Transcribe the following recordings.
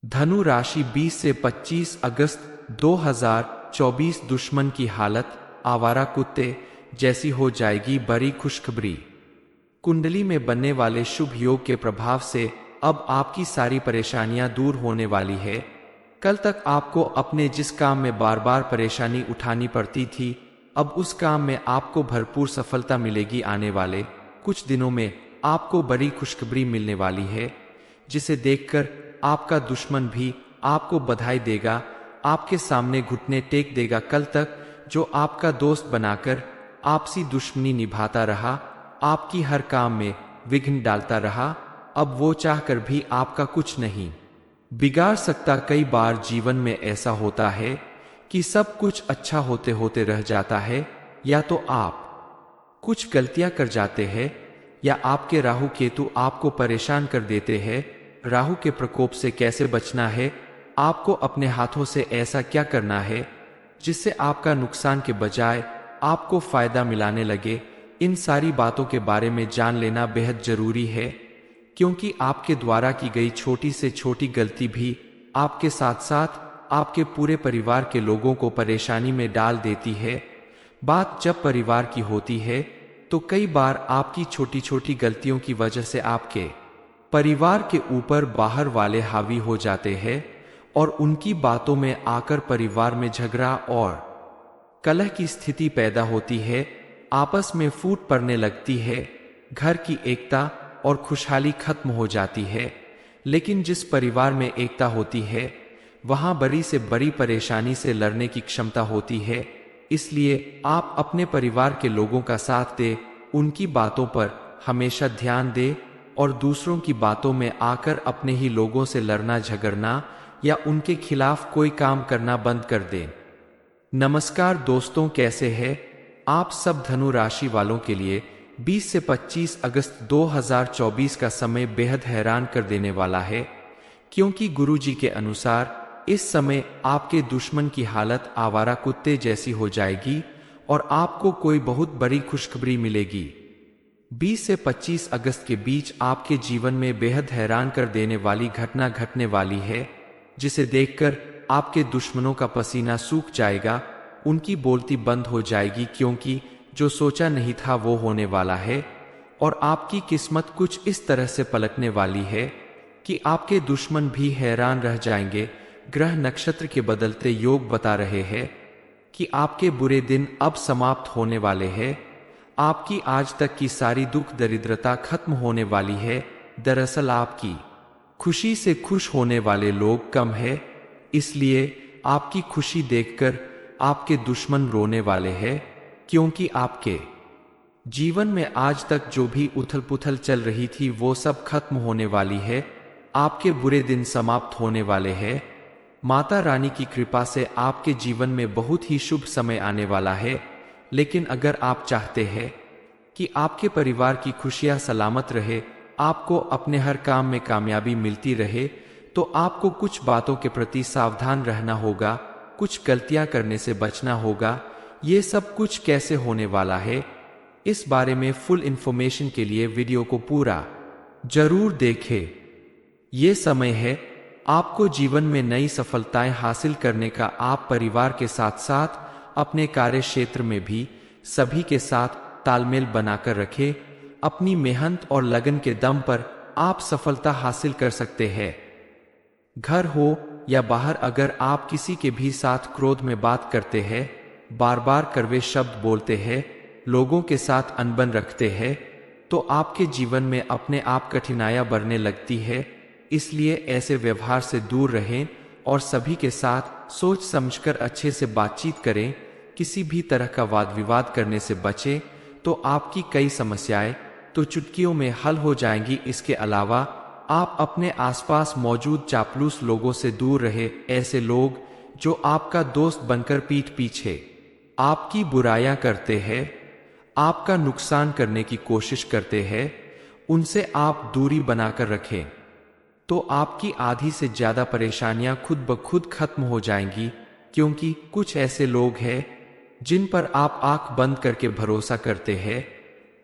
धनु राशि 20 से 25 अगस्त 2024 दुश्मन की हालत आवारा कुत्ते जैसी हो जाएगी। बड़ी खुशखबरी, कुंडली में बनने वाले शुभ योग के प्रभाव से अब आपकी सारी परेशानियां दूर होने वाली है। कल तक आपको अपने जिस काम में बार बार परेशानी उठानी पड़ती थी, अब उस काम में आपको भरपूर सफलता मिलेगी। आने वाले कुछ दिनों में आपको बड़ी खुशखबरी मिलने वाली है, जिसे देखकर आपका दुश्मन भी आपको बधाई देगा, आपके सामने घुटने टेक देगा। कल तक जो आपका दोस्त बनाकर आपसी दुश्मनी निभाता रहा, आपकी हर काम में विघ्न डालता रहा, अब वो चाहकर भी आपका कुछ नहीं बिगाड़ सकता। कई बार जीवन में ऐसा होता है कि सब कुछ अच्छा होते होते रह जाता है, या तो आप कुछ गलतियां कर जाते हैं या आपके राहु केतु आपको परेशान कर देते हैं। राहु के प्रकोप से कैसे बचना है, आपको अपने हाथों से ऐसा क्या करना है जिससे आपका नुकसान के बजाय आपको फायदा मिलाने लगे, इन सारी बातों के बारे में जान लेना बेहद जरूरी है, क्योंकि आपके द्वारा की गई छोटी से छोटी गलती भी आपके साथ साथ आपके पूरे परिवार के लोगों को परेशानी में डाल देती है। बात जब परिवार की होती है तो कई बार आपकी छोटी छोटी गलतियों की वजह से आपके परिवार के ऊपर बाहर वाले हावी हो जाते हैं और उनकी बातों में आकर परिवार में झगड़ा और कलह की स्थिति पैदा होती है, आपस में फूट पड़ने लगती है, घर की एकता और खुशहाली खत्म हो जाती है। लेकिन जिस परिवार में एकता होती है, वहां बड़ी से बड़ी परेशानी से लड़ने की क्षमता होती है। इसलिए आप अपने परिवार के लोगों का साथ दें, उनकी बातों पर हमेशा ध्यान दें और दूसरों की बातों में आकर अपने ही लोगों से लड़ना झगड़ना या उनके खिलाफ कोई काम करना बंद कर दें। नमस्कार दोस्तों, कैसे हैं आप सब। धनु राशि वालों के लिए 20 से 25 अगस्त 2024 का समय बेहद हैरान कर देने वाला है, क्योंकि गुरुजी के अनुसार इस समय आपके दुश्मन की हालत आवारा कुत्ते जैसी हो जाएगी और आपको कोई बहुत बड़ी खुशखबरी मिलेगी। 20 से 25 अगस्त के बीच आपके जीवन में बेहद हैरान कर देने वाली घटना घटने वाली है, जिसे देखकर आपके दुश्मनों का पसीना सूख जाएगा, उनकी बोलती बंद हो जाएगी, क्योंकि जो सोचा नहीं था वो होने वाला है। और आपकी किस्मत कुछ इस तरह से पलटने वाली है कि आपके दुश्मन भी हैरान रह जाएंगे। ग्रह नक्षत्र के बदलते योग बता रहे हैं कि आपके बुरे दिन अब समाप्त होने वाले हैं। आपकी आज तक की सारी दुख दरिद्रता खत्म होने वाली है। दरअसल आपकी खुशी से खुश होने वाले लोग कम है, इसलिए आपकी खुशी देखकर आपके दुश्मन रोने वाले हैं, क्योंकि आपके जीवन में आज तक जो भी उथल पुथल चल रही थी वो सब खत्म होने वाली है। आपके बुरे दिन समाप्त होने वाले हैं। माता रानी की कृपा से आपके जीवन में बहुत ही शुभ समय आने वाला है। लेकिन अगर आप चाहते हैं कि आपके परिवार की खुशियां सलामत रहे, आपको अपने हर काम में कामयाबी मिलती रहे, तो आपको कुछ बातों के प्रति सावधान रहना होगा, कुछ गलतियां करने से बचना होगा। ये सब कुछ कैसे होने वाला है, इस बारे में फुल इंफॉर्मेशन के लिए वीडियो को पूरा जरूर देखें। ये समय है आपको जीवन में नई सफलताएं हासिल करने का। आप परिवार के साथ साथ अपने कार्य क्षेत्र में भी सभी के साथ तालमेल बनाकर रखें। अपनी मेहनत और लगन के दम पर आप सफलता हासिल कर सकते हैं। घर हो या बाहर, अगर आप किसी के भी साथ क्रोध में बात करते हैं, बार बार कड़वे शब्द बोलते हैं, लोगों के साथ अनबन रखते हैं, तो आपके जीवन में अपने आप कठिनाइयां बढ़ने लगती है। इसलिए ऐसे व्यवहार से दूर रहें और सभी के साथ सोच समझकर अच्छे से बातचीत करें। किसी भी तरह का वाद विवाद करने से बचें, तो आपकी कई समस्याएं तो चुटकियों में हल हो जाएंगी। इसके अलावा आप अपने आसपास मौजूद चापलूस लोगों से दूर रहे। ऐसे लोग जो आपका दोस्त बनकर पीठ पीछे आपकी बुराइयां करते हैं, आपका नुकसान करने की कोशिश करते हैं, उनसे आप दूरी बनाकर रखें, तो आपकी आधी से ज्यादा परेशानियां खुद ब खुद खत्म हो जाएंगी। क्योंकि कुछ ऐसे लोग हैं जिन पर आप आंख बंद करके भरोसा करते हैं,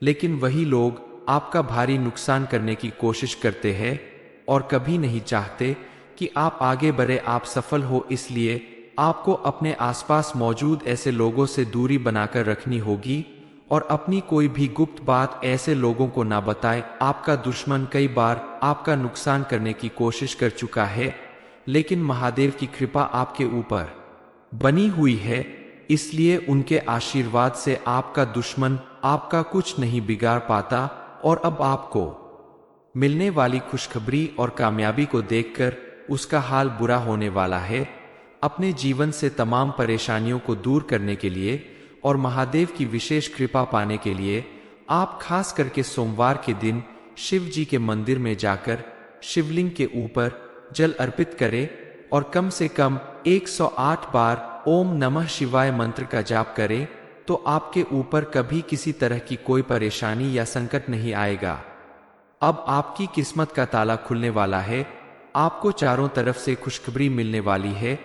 लेकिन वही लोग आपका भारी नुकसान करने की कोशिश करते हैं और कभी नहीं चाहते कि आप आगे बढ़े, आप सफल हो। इसलिए आपको अपने आसपास मौजूद ऐसे लोगों से दूरी बनाकर रखनी होगी और अपनी कोई भी गुप्त बात ऐसे लोगों को ना बताएं। आपका दुश्मन कई बार आपका नुकसान करने की कोशिश कर चुका है, लेकिन महादेव की कृपा आपके ऊपर बनी हुई है, इसलिए उनके आशीर्वाद से आपका दुश्मन आपका कुछ नहीं बिगाड़ पाता। और अब आपको मिलने वाली खुशखबरी और कामयाबी को देखकर उसका हाल बुरा होने वाला है। अपने जीवन से तमाम परेशानियों को दूर करने के लिए और महादेव की विशेष कृपा पाने के लिए आप खास करके सोमवार के दिन शिव जी के मंदिर में जाकर शिवलिंग के ऊपर जल अर्पित करें और कम से कम 108 बार ओम नमः शिवाय मंत्र का जाप करें, तो आपके ऊपर कभी किसी तरह की कोई परेशानी या संकट नहीं आएगा। अब आपकी किस्मत का ताला खुलने वाला है। आपको चारों तरफ से खुशखबरी मिलने वाली है।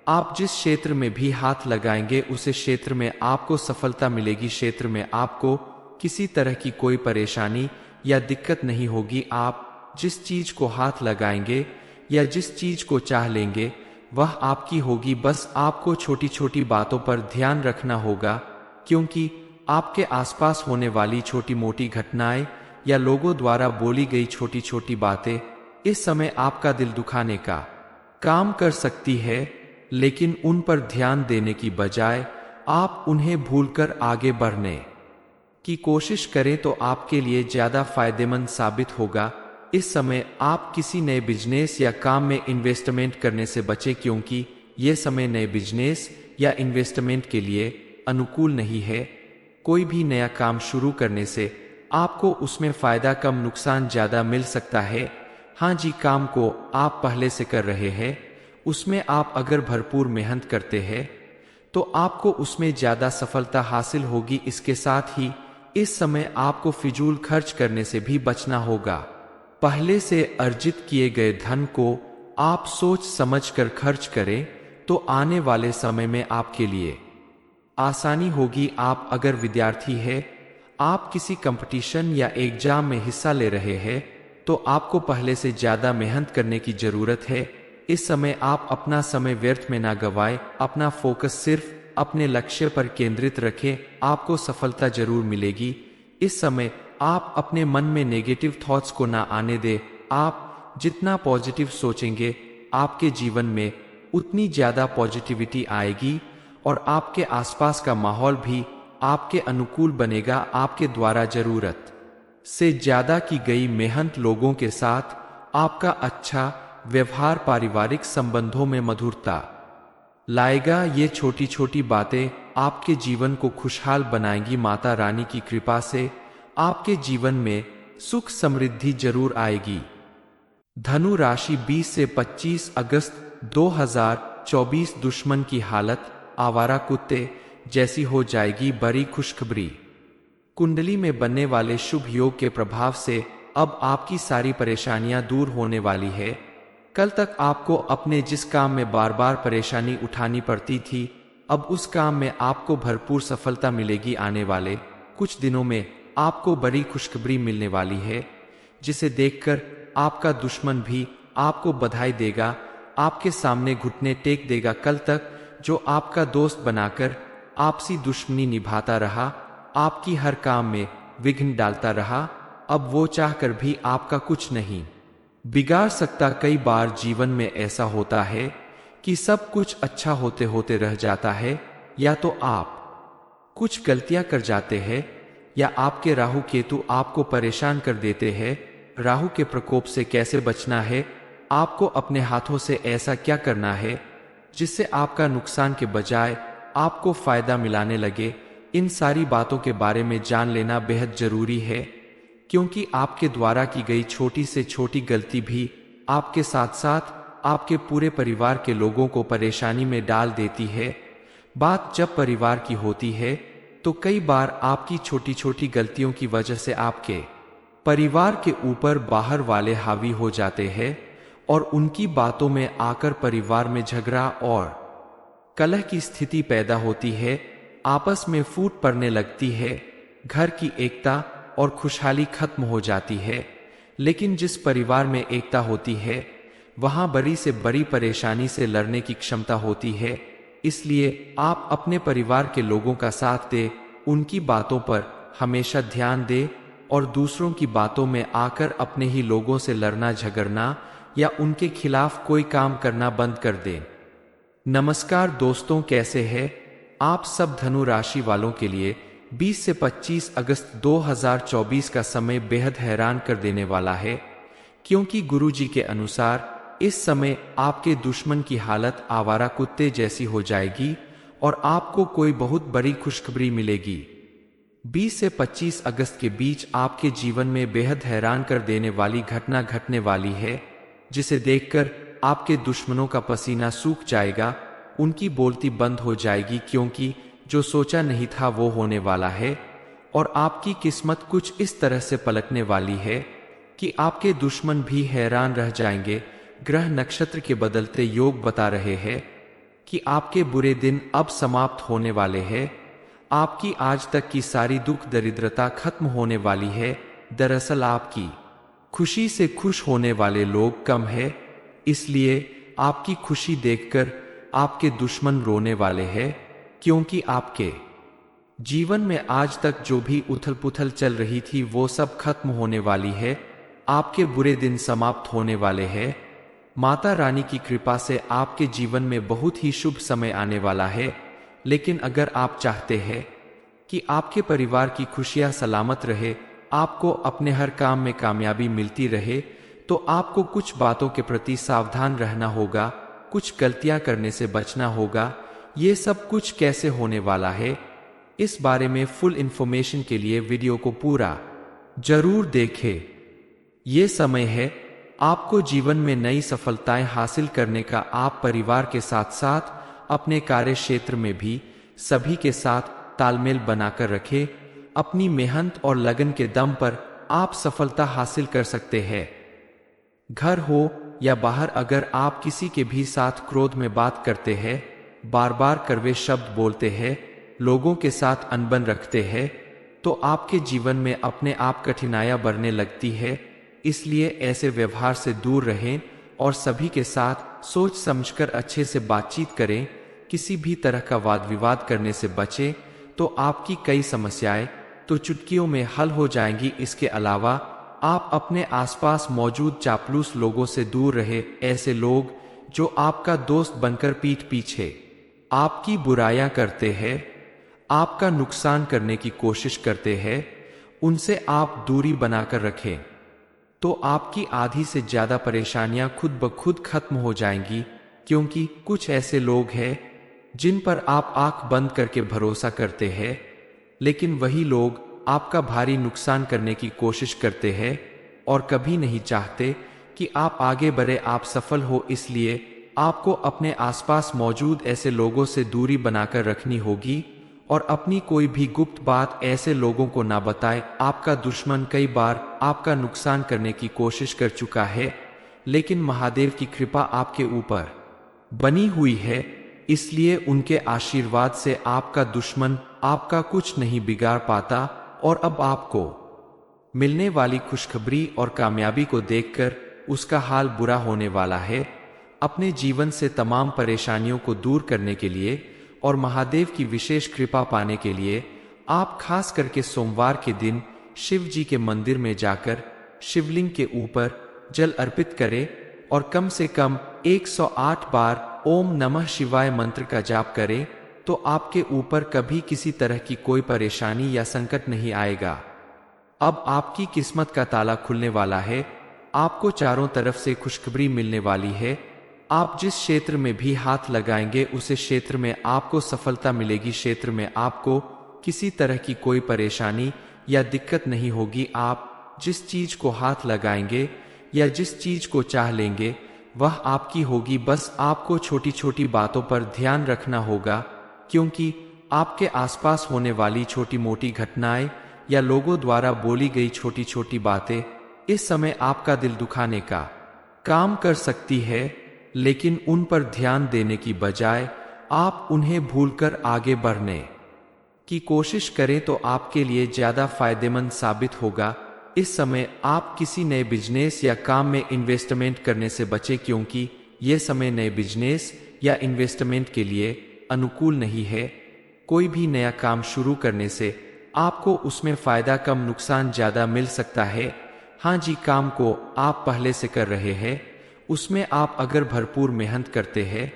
आप जिस क्षेत्र में भी हाथ लगाएंगे उस क्षेत्र में आपको सफलता मिलेगी। क्षेत्र में आपको किसी तरह की कोई परेशानी या दिक्कत नहीं होगी। आप जिस चीज को हाथ लगाएंगे या जिस चीज को चाह लेंगे वह आपकी होगी। बस आपको छोटी छोटी बातों पर ध्यान रखना होगा, क्योंकि आपके आसपास होने वाली छोटी मोटी घटनाएं या लोगों द्वारा बोली गई छोटी छोटी बातें इस समय आपका दिल दुखाने का काम कर सकती है, लेकिन उन पर ध्यान देने की बजाय आप उन्हें भूलकर आगे बढ़ने की कोशिश करें तो आपके लिए ज्यादा फायदेमंद साबित होगा। इस समय आप किसी नए बिजनेस या काम में इन्वेस्टमेंट करने से बचें, क्योंकि यह समय नए बिजनेस या इन्वेस्टमेंट के लिए अनुकूल नहीं है। कोई भी नया काम शुरू करने से आपको उसमें फायदा कम नुकसान ज्यादा मिल सकता है। हाँ जी, काम को आप पहले से कर रहे हैं, उसमें आप अगर भरपूर मेहनत करते हैं तो आपको उसमें ज्यादा सफलता हासिल होगी। इसके साथ ही इस समय आपको फिजूल खर्च करने से भी बचना होगा। पहले से अर्जित किए गए धन को आप सोच समझकर खर्च करें तो आने वाले समय में आपके लिए आसानी होगी। आप अगर विद्यार्थी हैं, आप किसी कंपटीशन या एग्जाम में हिस्सा ले रहे हैं, तो आपको पहले से ज्यादा मेहनत करने की जरूरत है। इस समय आप अपना समय व्यर्थ में ना गवाएं, अपना फोकस सिर्फ अपने लक्ष्य पर केंद्रित रखें, आपको सफलता जरूर मिलेगी। इस समय आप अपने मन में नेगेटिव थॉट्स को ना आने दें। आप जितना पॉजिटिव सोचेंगे आपके जीवन में उतनी ज्यादा पॉजिटिविटी आएगी और आपके आसपास का माहौल भी आपके अनुकूल बनेगा। आपके द्वारा जरूरत से ज्यादा की गई मेहनत लोगों के साथ आपका अच्छा व्यवहार पारिवारिक संबंधों में मधुरता लाएगा। ये छोटी छोटी बातें आपके जीवन को खुशहाल बनाएंगी। माता रानी की कृपा से आपके जीवन में सुख समृद्धि जरूर आएगी। धनु राशि 20 से 25 अगस्त 2024 दुश्मन की हालत आवारा कुत्ते जैसी हो जाएगी। बड़ी खुशखबरी, कुंडली में बनने वाले शुभ योग के प्रभाव से अब आपकी सारी परेशानियां दूर होने वाली है। कल तक आपको अपने जिस काम में बार बार परेशानी उठानी पड़ती थी, अब उस काम में आपको भरपूर सफलता मिलेगी। आने वाले कुछ दिनों में आपको बड़ी खुशखबरी मिलने वाली है, जिसे देखकर आपका दुश्मन भी आपको बधाई देगा, आपके सामने घुटने टेक देगा। कल तक जो आपका दोस्त बनाकर आपसी दुश्मनी निभाता रहा, आपकी हर काम में विघ्न डालता रहा, अब वो चाहकर भी आपका कुछ नहीं बिगाड़ सकता। कई बार जीवन में ऐसा होता है कि सब कुछ अच्छा होते होते रह जाता है, या तो आप कुछ गलतियां कर जाते हैं या आपके राहु केतु आपको परेशान कर देते हैं। राहु के प्रकोप से कैसे बचना है, आपको अपने हाथों से ऐसा क्या करना है जिससे आपका नुकसान के बजाय आपको फायदा मिलाने लगे, इन सारी बातों के बारे में जान लेना बेहद जरूरी है, क्योंकि आपके द्वारा की गई छोटी से छोटी गलती भी आपके साथ साथ आपके पूरे परिवार के लोगों को परेशानी में डाल देती है। बात जब परिवार की होती है तो कई बार आपकी छोटी छोटी गलतियों की वजह से आपके परिवार के ऊपर बाहर वाले हावी हो जाते हैं और उनकी बातों में आकर परिवार में झगड़ा और कलह की स्थिति पैदा होती है, आपस में फूट पड़ने लगती है, घर की एकता और खुशहाली खत्म हो जाती है। लेकिन जिस परिवार में एकता होती है वहां बड़ी से बड़ी परेशानी से लड़ने की क्षमता होती है। इसलिए आप अपने परिवार के लोगों का साथ दें, उनकी बातों पर हमेशा ध्यान दें और दूसरों की बातों में आकर अपने ही लोगों से लड़ना झगड़ना या उनके खिलाफ कोई काम करना बंद कर दें। नमस्कार दोस्तों, कैसे हैं आप सब। धनु राशि वालों के लिए 20 से 25 अगस्त 2024 का समय बेहद हैरान कर देने वाला है, क्योंकि गुरुजी के अनुसार इस समय आपके दुश्मन की हालत आवारा कुत्ते जैसी हो जाएगी और आपको कोई बहुत बड़ी खुशखबरी मिलेगी। 20 से 25 अगस्त के बीच आपके जीवन में बेहद हैरान कर देने वाली घटना घटने वाली है, जिसे देखकर आपके दुश्मनों का पसीना सूख जाएगा, उनकी बोलती बंद हो जाएगी, क्योंकि जो सोचा नहीं था वो होने वाला है। और आपकी किस्मत कुछ इस तरह से पलटने वाली है कि आपके दुश्मन भी हैरान रह जाएंगे। ग्रह नक्षत्र के बदलते योग बता रहे हैं कि आपके बुरे दिन अब समाप्त होने वाले हैं। आपकी आज तक की सारी दुख दरिद्रता खत्म होने वाली है। दरअसल आपकी खुशी से खुश होने वाले लोग कम है, इसलिए आपकी खुशी देखकर आपके दुश्मन रोने वाले हैं, क्योंकि आपके जीवन में आज तक जो भी उथल पुथल चल रही थी वो सब खत्म होने वाली है। आपके बुरे दिन समाप्त होने वाले हैं। माता रानी की कृपा से आपके जीवन में बहुत ही शुभ समय आने वाला है। लेकिन अगर आप चाहते हैं कि आपके परिवार की खुशियां सलामत रहे, आपको अपने हर काम में कामयाबी मिलती रहे, तो आपको कुछ बातों के प्रति सावधान रहना होगा, कुछ गलतियां करने से बचना होगा। ये सब कुछ कैसे होने वाला है, इस बारे में फुल इंफॉर्मेशन के लिए वीडियो को पूरा जरूर देखें। ये समय है आपको जीवन में नई सफलताएं हासिल करने का। आप परिवार के साथ साथ अपने कार्य क्षेत्र में भी सभी के साथ तालमेल बनाकर रखें। अपनी मेहनत और लगन के दम पर आप सफलता हासिल कर सकते हैं। घर हो या बाहर, अगर आप किसी के भी साथ क्रोध में बात करते हैं, बार बार कड़वे शब्द बोलते हैं, लोगों के साथ अनबन रखते हैं, तो आपके जीवन में अपने आप कठिनाइयां बढ़ने लगती है। इसलिए ऐसे व्यवहार से दूर रहें और सभी के साथ सोच समझकर अच्छे से बातचीत करें। किसी भी तरह का वाद विवाद करने से बचें, तो आपकी कई समस्याएं तो चुटकियों में हल हो जाएंगी। इसके अलावा आप अपने आसपास मौजूद चापलूस लोगों से दूर रहे। ऐसे लोग जो आपका दोस्त बनकर पीठ पीछे आपकी बुराइयां करते हैं, आपका नुकसान करने की कोशिश करते हैं, उनसे आप दूरी बनाकर रखें, तो आपकी आधी से ज्यादा परेशानियां खुद ब खुद खत्म हो जाएंगी। क्योंकि कुछ ऐसे लोग हैं जिन पर आप आंख बंद करके भरोसा करते हैं, लेकिन वही लोग आपका भारी नुकसान करने की कोशिश करते हैं और कभी नहीं चाहते कि आप आगे बढ़े, आप सफल हो। इसलिए आपको अपने आसपास मौजूद ऐसे लोगों से दूरी बनाकर रखनी होगी और अपनी कोई भी गुप्त बात ऐसे लोगों को ना बताएं। आपका दुश्मन कई बार आपका नुकसान करने की कोशिश कर चुका है, लेकिन महादेव की कृपा आपके ऊपर बनी हुई है, इसलिए उनके आशीर्वाद से आपका दुश्मन आपका कुछ नहीं बिगाड़ पाता। और अब आपको मिलने वाली खुशखबरी और कामयाबी को देखकर उसका हाल बुरा होने वाला है। अपने जीवन से तमाम परेशानियों को दूर करने के लिए और महादेव की विशेष कृपा पाने के लिए आप खास करके सोमवार के दिन शिव जी के मंदिर में जाकर शिवलिंग के ऊपर जल अर्पित करें और कम से कम 108 बार ओम नमः शिवाय मंत्र का जाप करें, तो आपके ऊपर कभी किसी तरह की कोई परेशानी या संकट नहीं आएगा। अब आपकी किस्मत का ताला खुलने वाला है। आपको चारों तरफ से खुशखबरी मिलने वाली है। आप जिस क्षेत्र में भी हाथ लगाएंगे उस क्षेत्र में आपको सफलता मिलेगी। क्षेत्र में आपको किसी तरह की कोई परेशानी या दिक्कत नहीं होगी। आप जिस चीज को हाथ लगाएंगे या जिस चीज को चाह लेंगे वह आपकी होगी। बस आपको छोटी छोटी बातों पर ध्यान रखना होगा, क्योंकि आपके आसपास होने वाली छोटी मोटी घटनाएं या लोगों द्वारा बोली गई छोटी छोटी बातें इस समय आपका दिल दुखाने का काम कर सकती है, लेकिन उन पर ध्यान देने की बजाय आप उन्हें भूलकर आगे बढ़ने की कोशिश करें तो आपके लिए ज्यादा फायदेमंद साबित होगा। इस समय आप किसी नए बिजनेस या काम में इन्वेस्टमेंट करने से बचें, क्योंकि यह समय नए बिजनेस या इन्वेस्टमेंट के लिए अनुकूल नहीं है। कोई भी नया काम शुरू करने से आपको उसमें फायदा कम नुकसान ज्यादा मिल सकता है। हाँ जी, काम को आप पहले से कर रहे हैं, उसमें आप अगर भरपूर मेहनत करते हैं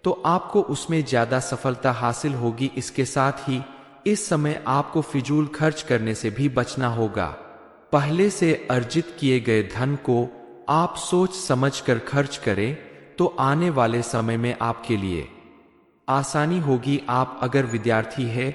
तो आपको उसमें ज्यादा सफलता हासिल होगी। इसके साथ ही इस समय आपको फिजूल खर्च करने से भी बचना होगा। पहले से अर्जित किए गए धन को आप सोच समझकर खर्च करें तो आने वाले समय में आपके लिए आसानी होगी। आप अगर विद्यार्थी है,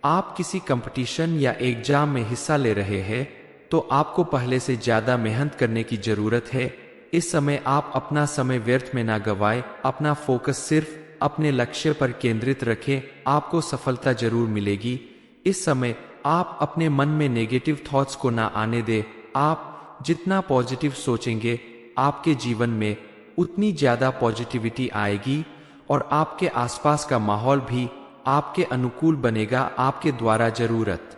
आप किसी कंपटीशन या एग्जाम में हिस्सा ले रहे हैं तो आपको पहले से ज्यादा मेहनत करने की जरूरत है। इस समय आप अपना समय व्यर्थ में ना गवाएं, अपना फोकस सिर्फ अपने लक्ष्य पर केंद्रित रखें, आपको सफलता जरूर मिलेगी। इस समय आप अपने मन में नेगेटिव थॉट्स को ना आने दें। आप जितना पॉजिटिव सोचेंगे आपके जीवन में उतनी ज्यादा पॉजिटिविटी आएगी और आपके आसपास का माहौल भी आपके अनुकूल बनेगा। आपके द्वारा जरूरत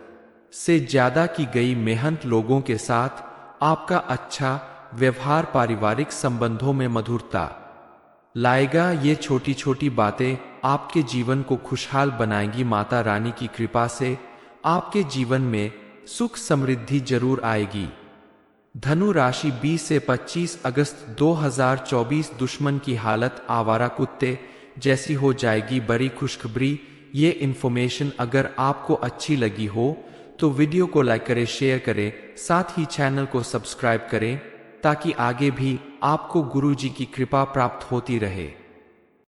से ज्यादा की गई मेहनत लोगों के साथ आपका अच्छा व्यवहार पारिवारिक संबंधों में मधुरता लाएगा। ये छोटी छोटी बातें आपके जीवन को खुशहाल बनाएंगी। माता रानी की कृपा से आपके जीवन में सुख समृद्धि जरूर आएगी। धनु राशि 20 से 25 अगस्त 2024 दुश्मन की हालत आवारा कुत्ते जैसी हो जाएगी। बड़ी खुशखबरी, ये इन्फॉर्मेशन अगर आपको अच्छी लगी हो तो वीडियो को लाइक करें, शेयर करें, साथ ही चैनल को सब्सक्राइब करें ताकि आगे भी आपको गुरुजी की कृपा प्राप्त होती रहे।